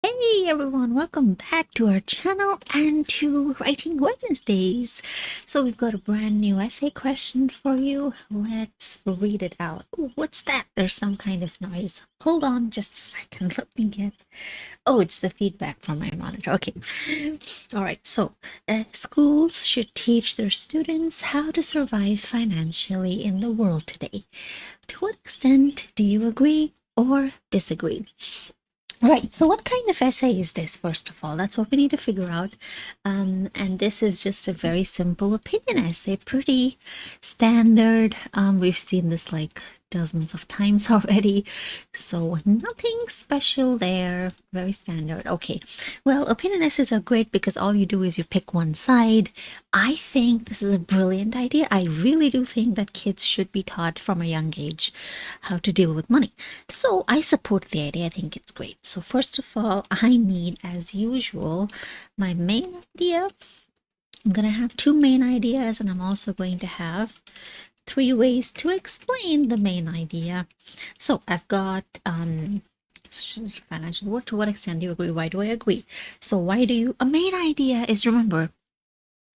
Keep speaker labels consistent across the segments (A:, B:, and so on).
A: Hey everyone, welcome back to our channel and to Writing Wednesdays. So we've got a brand new essay question for you. Let's read it out. Ooh, what's that? There's some kind of noise. Hold on just a second. Let me get... Oh, it's the feedback from my monitor. Okay. All right. So schools should teach their students how to survive financially in the world today. To what extent do you agree or disagree? Right. So, what kind of essay is this, first of all? That's what we need to figure out. And this is just a very simple opinion essay, pretty standard. We've seen this like dozens of times already. So, nothing special there. Very standard. Okay. Well, opinion essays are great because all you do is you pick one side. I think this is a brilliant idea. I really do think that kids should be taught from a young age how to deal with money. So I support the idea. I think it's great. So first of all, I need, as usual, my main idea. I'm going to have two main ideas, and I'm also going to have three ways to explain the main idea. So I've got financial work. To what extent do you agree? Why do I agree? So why do you... A main idea is, remember,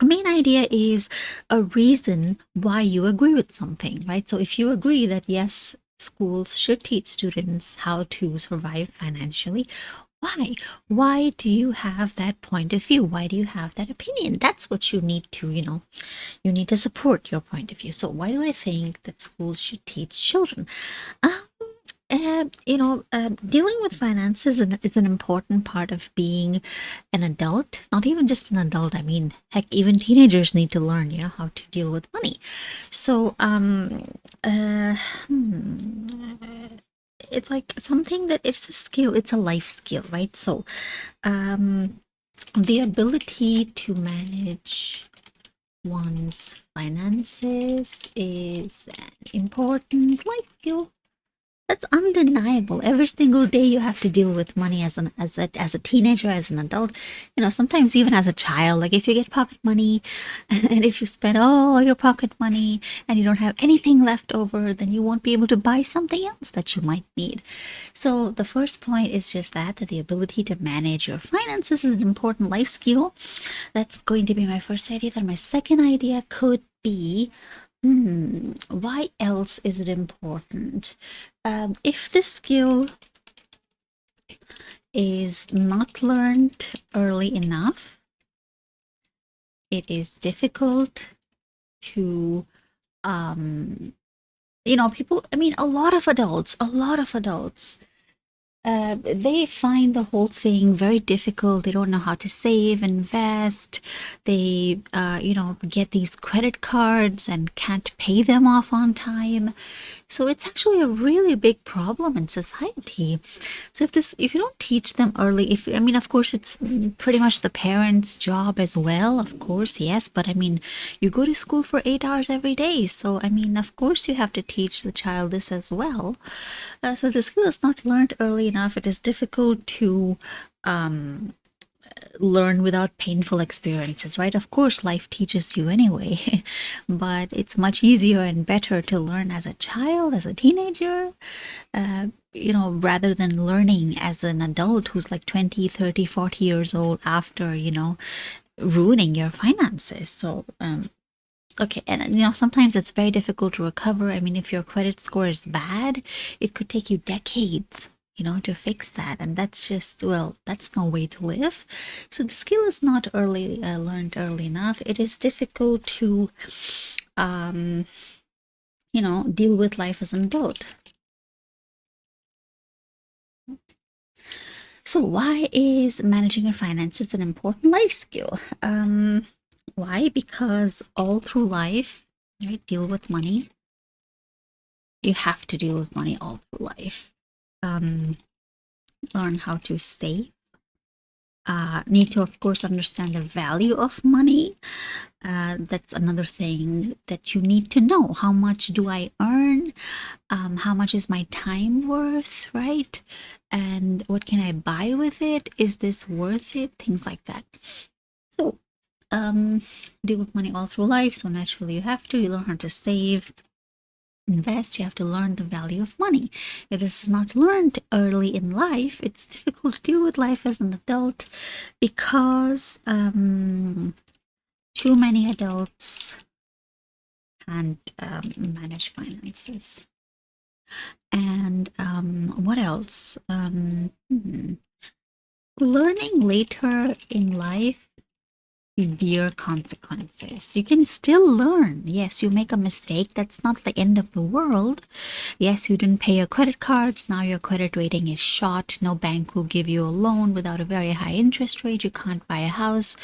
A: a main idea is a reason why you agree with something, right? So if you agree that yes, schools should teach students how to survive financially, why? Why do you have that point of view? Why do you have that opinion? That's what you need to, you need to support your point of view. So why do I think that schools should teach children? Um, dealing with finances is an important part of being an adult. Not even just an adult. I mean, heck, even teenagers need to learn, how to deal with money. So, it's like something that it's a skill. It's a life skill, right? So, the ability to manage one's finances is an important life skill. That's undeniable. Every single day you have to deal with money as a teenager, as an adult, sometimes even as a child. Like if you get pocket money and if you spend all your pocket money and you don't have anything left over, then you won't be able to buy something else that you might need. So the first point is just that the ability to manage your finances is an important life skill. That's going to be my first idea. Then my second idea could be, why else is it important? If this skill is not learned early enough, it is difficult to, people, a lot of adults, they find the whole thing very difficult. They don't know how to save, invest. They, get these credit cards and can't pay them off on time. So it's actually a really big problem in society. So if you don't teach them early, of course, it's pretty much the parents' job as well, of course, yes. But you go to school for 8 hours every day. So, of course, you have to teach the child this as well. So the skill is not learned early enough. It is difficult to learn without painful experiences, right? Of course, life teaches you anyway, but it's much easier and better to learn as a child, as a teenager, rather than learning as an adult who's like 20, 30, 40 years old after, ruining your finances. So, okay, and sometimes it's very difficult to recover. If your credit score is bad, it could take you decades to fix that, and that's just, well, that's no way to live. So the skill is not learned early enough. It is difficult to deal with life as an adult. So why is managing your finances an important life skill? Why? Because all through life, deal with money. You have to deal with money all through life. Learn how to save. Need to, of course, understand the value of money. That's another thing that you need to know. How much do I earn? How much is my time worth, right? And what can I buy with it? Is this worth it? Things like that. So, deal with money all through life. So naturally you have to. You learn how to save. invest, you have to learn the value of money. If this is not learned early in life, it's difficult to deal with life as an adult because too many adults can't manage finances. And what else? Learning later in life, severe consequences. You can still learn. Yes, you make a mistake. That's not the end of the world. Yes, you didn't pay your credit cards. Now your credit rating is shot. No bank will give you a loan without a very high interest rate. You can't buy a house.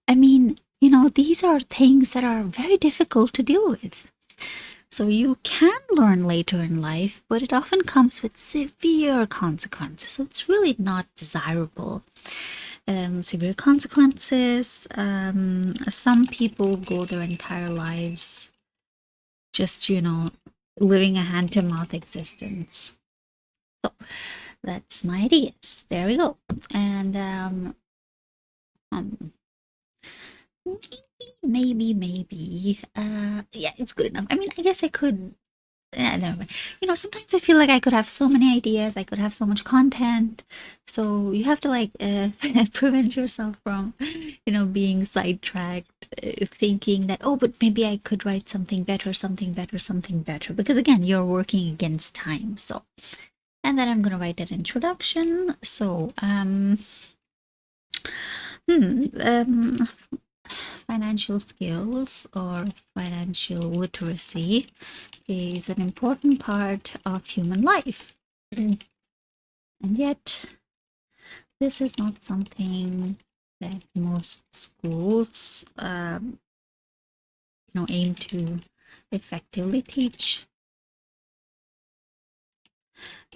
A: I mean, these are things that are very difficult to deal with. So you can learn later in life, but it often comes with severe consequences. So it's really not desirable. Severe consequences. Some people go their entire lives just, living a hand-to-mouth existence. So that's my ideas. There we go. And maybe yeah, it's good enough. I mean, I guess I could. Never mind. Sometimes I feel like I could have so many ideas, I could have so much content. So you have to prevent yourself from, being sidetracked, thinking that, oh, but maybe I could write something better, something better, something better. Because again, you're working against time. So, and then I'm gonna write an introduction. So, financial skills or financial literacy is an important part of human life. And yet, this is not something that most schools, aim to effectively teach.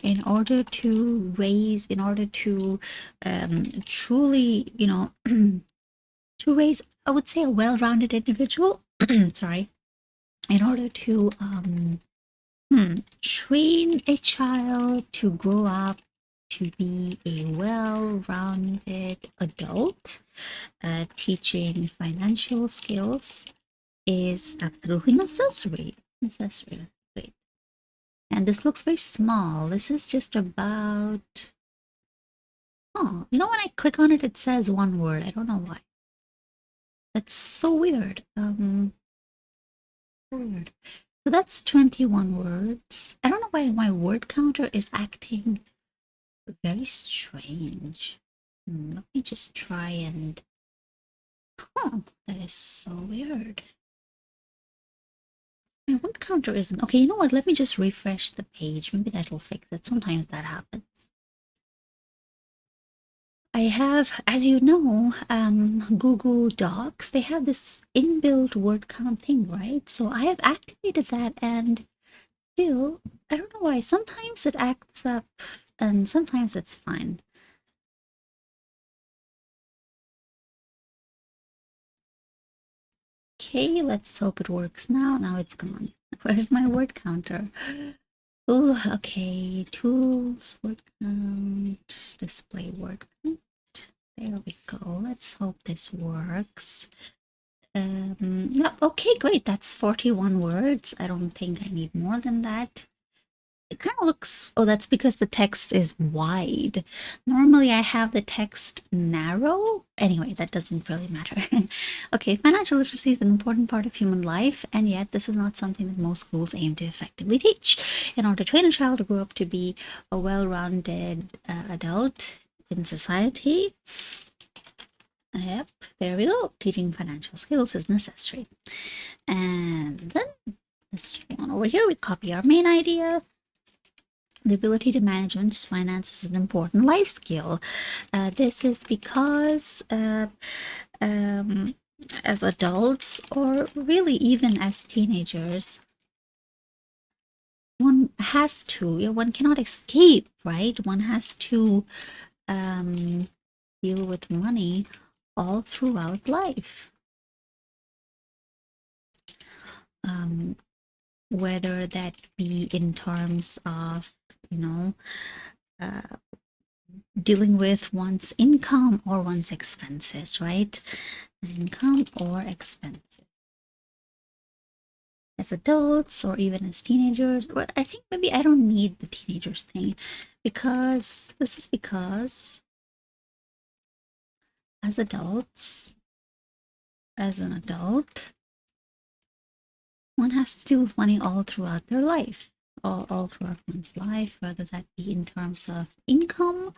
A: In order to truly, to raise, I would say, a well-rounded individual, sorry, in order to train a child to grow up to be a well-rounded adult, teaching financial skills is absolutely necessary. Wait. And this looks very small. This is just about, oh, when I click on it, it says one word. I don't know why. That's so weird. Weird. So that's 21 words. I don't know why my word counter is acting very strange. Let me just try and... Oh, that is so weird. My word counter isn't... Okay, you know what? Let me just refresh the page. Maybe that'll fix it. Sometimes that happens. I have, as you know, Google Docs, they have this inbuilt word count thing, right? So I have activated that and still, I don't know why. Sometimes it acts up and sometimes it's fine. Okay, let's hope it works now. Now it's gone. Where's my word counter? Oh, okay. Tools, word count, display word count. There we go. Let's hope this works. Okay, great. That's 41 words. I don't think I need more than that. It kind of looks, oh, that's because the text is wide. Normally I have the text narrow. Anyway, that doesn't really matter. Okay, financial literacy is an important part of human life, and yet this is not something that most schools aim to effectively teach. In order to train a child to grow up to be a well-rounded adult in society, yep, there we go. Teaching financial skills is necessary. And then this one over here, we copy our main idea. The ability to manage one's finances is an important life skill. This is because as adults, or really even as teenagers, one has to, one cannot escape, right? One has to deal with money all throughout life. Whether that be in terms of, dealing with one's income or one's expenses, right? Income or expenses. as adults or even as teenagers. Or I think maybe I don't need the teenagers thing, because as adults, as an adult, one has to deal with money all throughout their life, all throughout one's life, whether that be in terms of income,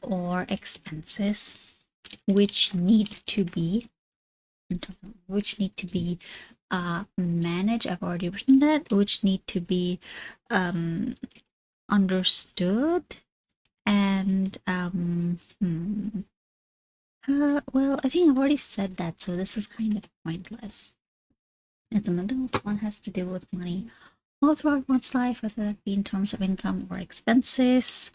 A: or expenses, which need to be managed. I've already written that, which need to be understood. And well, I think I've already said that, so this is kind of pointless. As an adult, one has to deal with money all throughout one's life, whether that be in terms of income or expenses.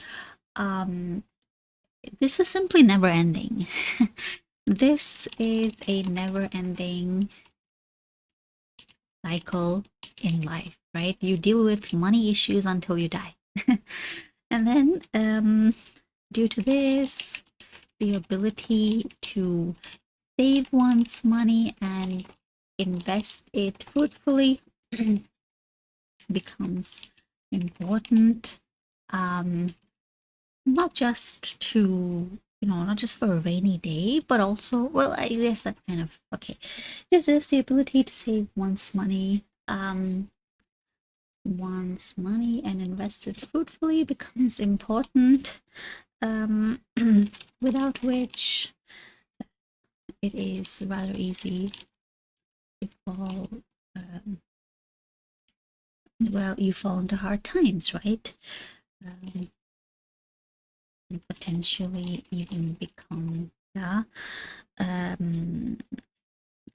A: This is simply never ending. This is a never ending cycle in life, right? You deal with money issues until you die. And then, due to this, the ability to save one's money and invest it fruitfully becomes important. Not just to, not just for a rainy day, but also, well, I guess that's kind of okay. Is this the ability to save one's money? One's money and invest it fruitfully becomes important, without which it is rather easy to fall, well, you fall into hard times, right? And potentially even become,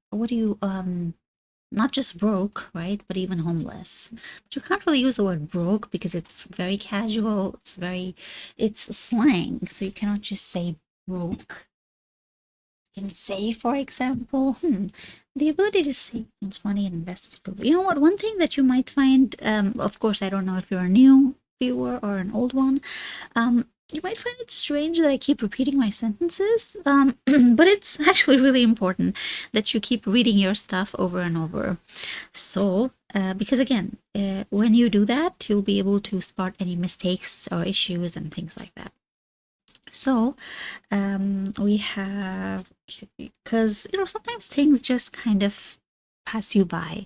A: what do you, not just broke, right, but even homeless. But you can't really use the word broke because it's very casual, it's slang, so you cannot just say broke. You can say, for example, the ability to save one's money and invest it. You know what, one thing that you might find, of course, I don't know if you're a new viewer or an old one, you might find it strange that I keep repeating my sentences, but it's actually really important that you keep reading your stuff over and over. So, because again, when you do that, you'll be able to spot any mistakes or issues and things like that. So, we have, because, sometimes things just kind of pass you by.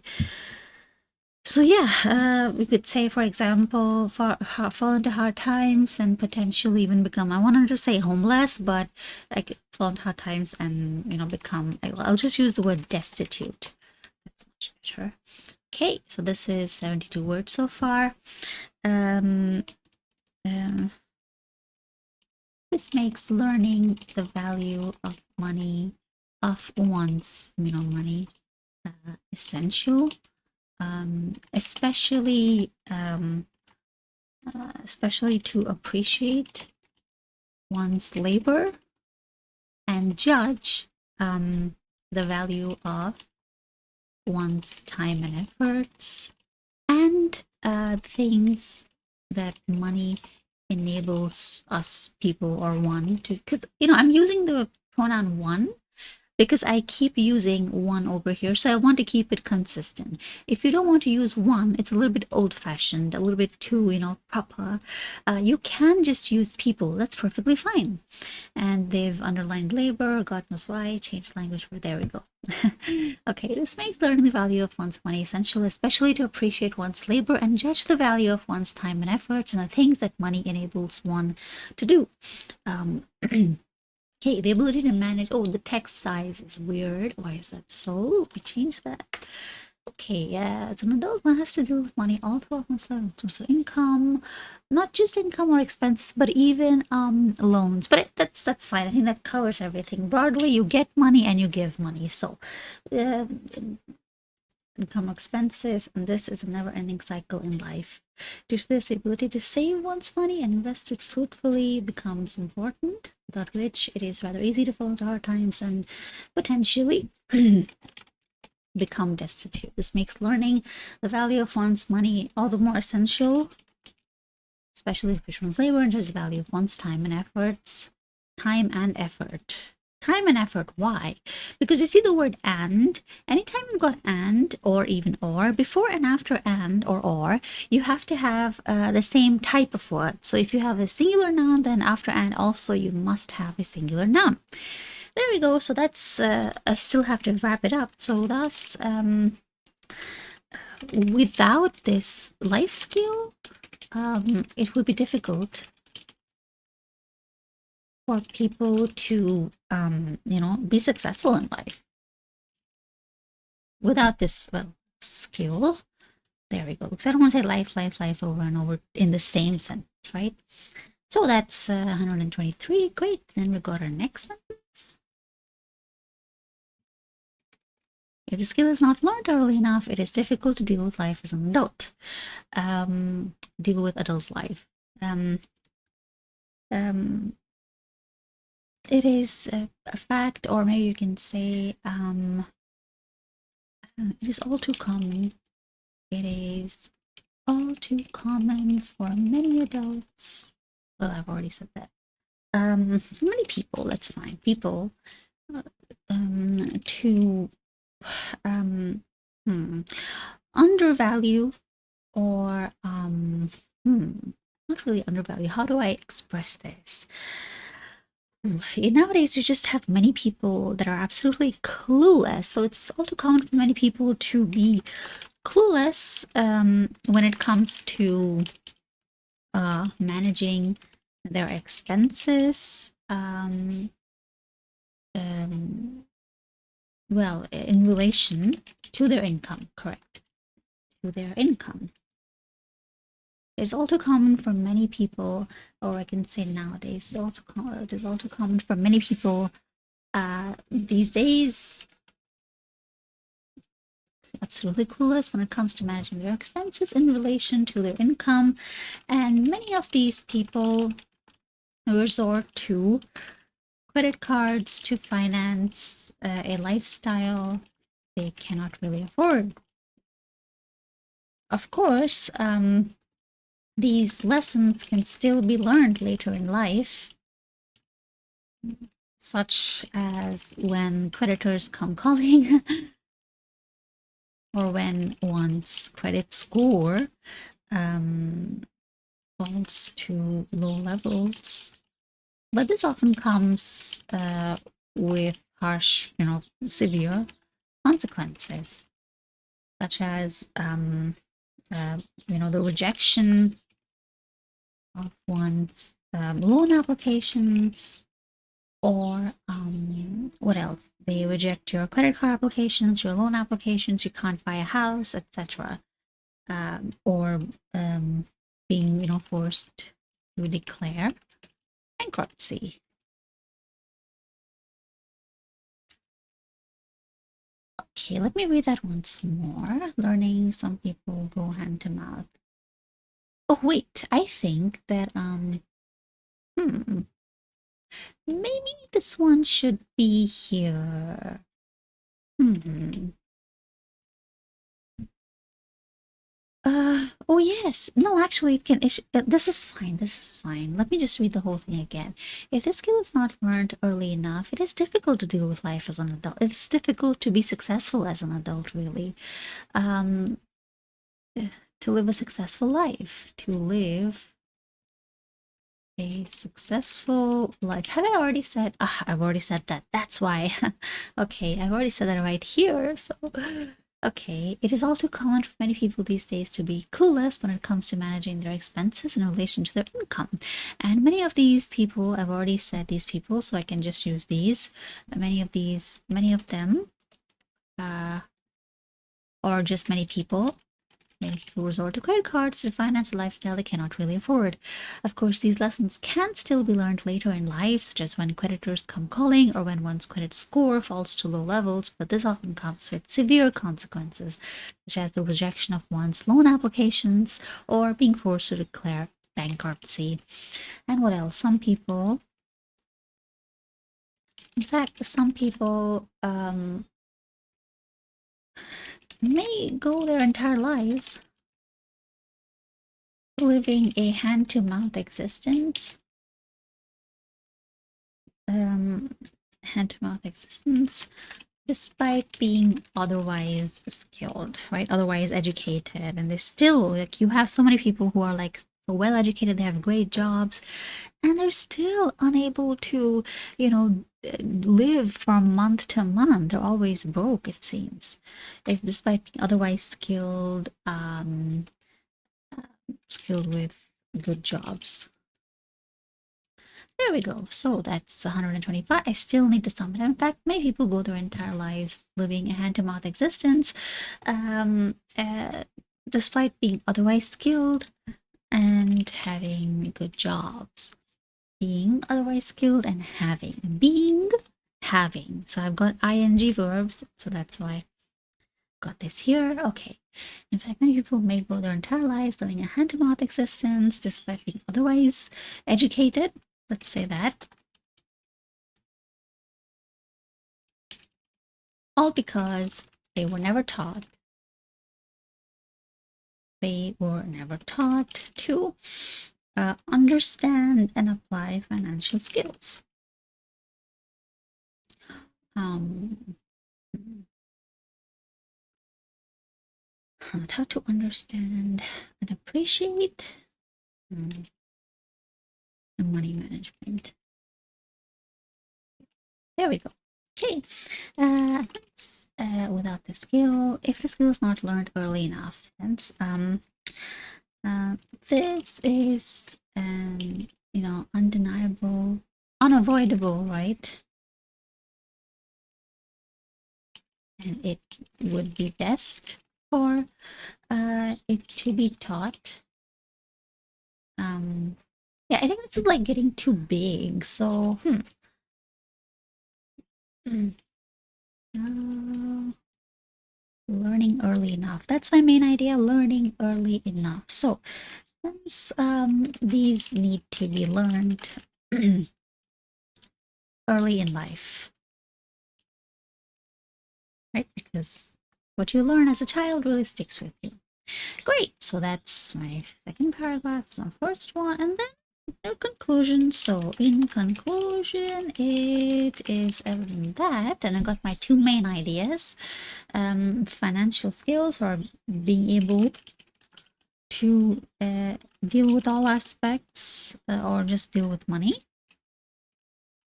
A: So yeah, we could say, for example, fall into hard times and potentially even become, I wanted to say homeless, but I could fall into hard times and, become, I'll just use the word destitute. That's much better. Okay, so this is 72 words so far. This makes learning the value of money, of one's, money, essential. Especially to appreciate one's labor and judge the value of one's time and efforts, and things that money enables us, people, or one to, because I'm using the pronoun one because I keep using one over here, so I want to keep it consistent. If you don't want to use one, it's a little bit old-fashioned, a little bit too, proper. You can just use people. That's perfectly fine. And they've underlined labor, God knows why, changed language, but there we go. Okay, this makes learning the value of one's money essential, especially to appreciate one's labor and judge the value of one's time and efforts and the things that money enables one to do. Okay, the ability to manage, the text size is weird. Why is that so? Let me change that. Okay, yeah, as an adult, one has to deal with money all throughout one's life in terms of income, not just income or expenses, but even loans. But that's fine. I think that covers everything. Broadly, you get money and you give money. So, income, expenses, and this is a never-ending cycle in life. Due to this, the ability to save one's money and invest it fruitfully becomes important, without which it is rather easy to fall into hard times and potentially become destitute. This makes learning the value of one's money all the more essential, especially if one's labor and judge the value of one's time and effort. time and effort. Why? Because you see the word and, anytime you've got and or even or, before and after and or, you have to have the same type of word. So if you have a singular noun, then after and also you must have a singular noun. There we go. So that's, I still have to wrap it up. So thus, without this life skill, it would be difficult for people to, be successful in life. Without this, well, skill, there we go. Because I don't want to say life over and over in the same sentence, right? So that's 123. Great. Then we got our next sentence. If the skill is not learned early enough, it is difficult to deal with life as an adult. Deal with adult life. It is a fact, or maybe you can say it is all too common. It is all too common for many adults. Well, I've already said that. For many people, that's fine. People to undervalue or not really undervalue. How do I express this? Nowadays, you just have many people that are absolutely clueless. So it's all too common for many people to be clueless when it comes to managing their expenses. Well, in relation to their income, correct? To their income. It's all too common for many people, or I can say nowadays, it is all too common for many people these days, absolutely clueless when it comes to managing their expenses in relation to their income. And many of these people resort to credit cards to finance a lifestyle they cannot really afford. Of course, these lessons can still be learned later in life, such as when creditors come calling or when one's credit score falls to low levels. But this often comes with harsh, severe consequences, such as, the rejection of one's loan applications, or what else? They reject your credit card applications, your loan applications, you can't buy a house, etc. Or being, forced to declare bankruptcy. Okay, let me read that once more. Learning, some people go hand to mouth. Oh, wait, I think that, maybe this one should be here. Oh yes. No, actually, this is fine. This is fine. Let me just read the whole thing again. If this skill is not learned early enough, it is difficult to deal with life as an adult. It's difficult to be successful as an adult, really. To live a successful life, to live a successful life. Have I already said? I've already said that. That's why. Okay, I've already said that right here. So, okay, it is all too common for many people these days to be clueless when it comes to managing their expenses in relation to their income. And many of these people, I've already said these people, so I can just use these. Many of them, or just many people resort to credit cards to finance a lifestyle they cannot really afford. Of course, these lessons can still be learned later in life, such as when creditors come calling or when one's credit score falls to low levels, but this often comes with severe consequences, such as the rejection of one's loan applications or being forced to declare bankruptcy. And what else? Some people may go their entire lives living a hand-to-mouth existence, hand-to-mouth existence despite being otherwise skilled, right? Otherwise educated. And they still, like, you have so many people who are like so well educated, they have great jobs, and they're still unable to, live from month to month. They're always broke, it seems. It's despite being otherwise skilled with good jobs. There we go. So that's 125. I still need to sum it. In fact, many people go their entire lives living a hand-to-mouth existence, despite being otherwise skilled and having good jobs. Being otherwise skilled and having. So I've got ing verbs, so that's why I got this here. Okay. In fact, many people may go their entire lives living a hand-to-mouth existence despite being otherwise educated. Let's say that. All because they were never taught. They were never taught to understand and apply financial skills. How to understand and appreciate money management. There we go. Okay, without the skill, if the skill is not learned early enough, hence this is undeniable, unavoidable, right? And it would be best for it to be taught. Yeah, I think this is like getting too big. So, learning early enough. That's my main idea, learning early enough. So, these need to be learned early in life, right? Because what you learn as a child really sticks with you. Great, so that's my second paragraph, so first one, and then no conclusion. So in conclusion, it is evident that, and I got my two main ideas, financial skills, or being able to deal with all aspects, or just deal with money.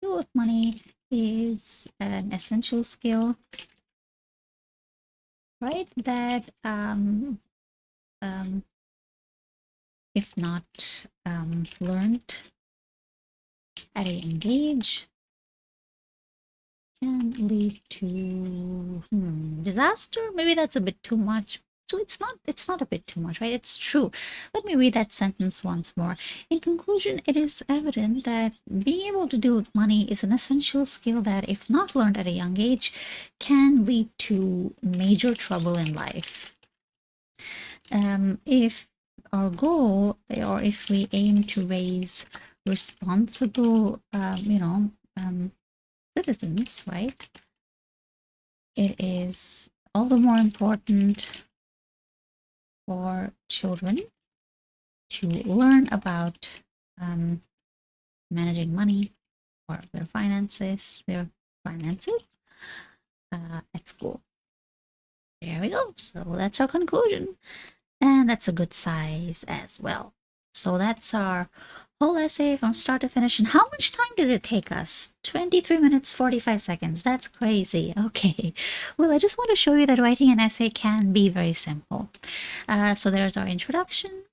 A: Deal with money is an essential skill, right? That if not learned at a young age, can lead to disaster. Maybe that's a bit too much. So it's not a bit too much, right? It's true. Let me read that sentence once more. In conclusion, it is evident that being able to deal with money is an essential skill that, if not learned at a young age, can lead to major trouble in life. If our goal, or if we aim to raise responsible, citizens, right, it is all the more important for children to learn about managing money or their finances at school. There we go. So that's our conclusion. And that's a good size as well. So that's our whole essay from start to finish. And how much time did it take us? 23 minutes, 45 seconds. That's crazy. Okay. Well, I just want to show you that writing an essay can be very simple. So there's our introduction.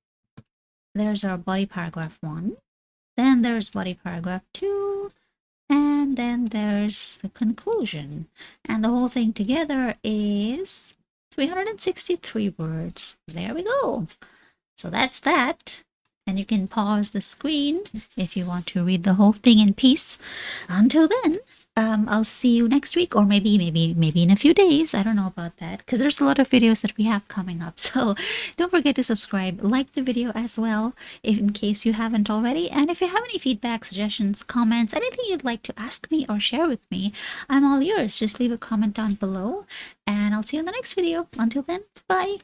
A: There's our body paragraph 1. Then there's body paragraph 2. And then there's the conclusion. And the whole thing together is 363 words. There we go. So that's that. And you can pause the screen if you want to read the whole thing in peace. Until then, I'll see you next week, or maybe in a few days. I don't know about that, because there's a lot of videos that we have coming up. So don't forget to subscribe, like the video as well, if in case you haven't already. And if you have any feedback, suggestions, comments, anything you'd like to ask me or share with me, I'm all yours. Just leave a comment down below, and I'll see you in the next video. Until then, bye.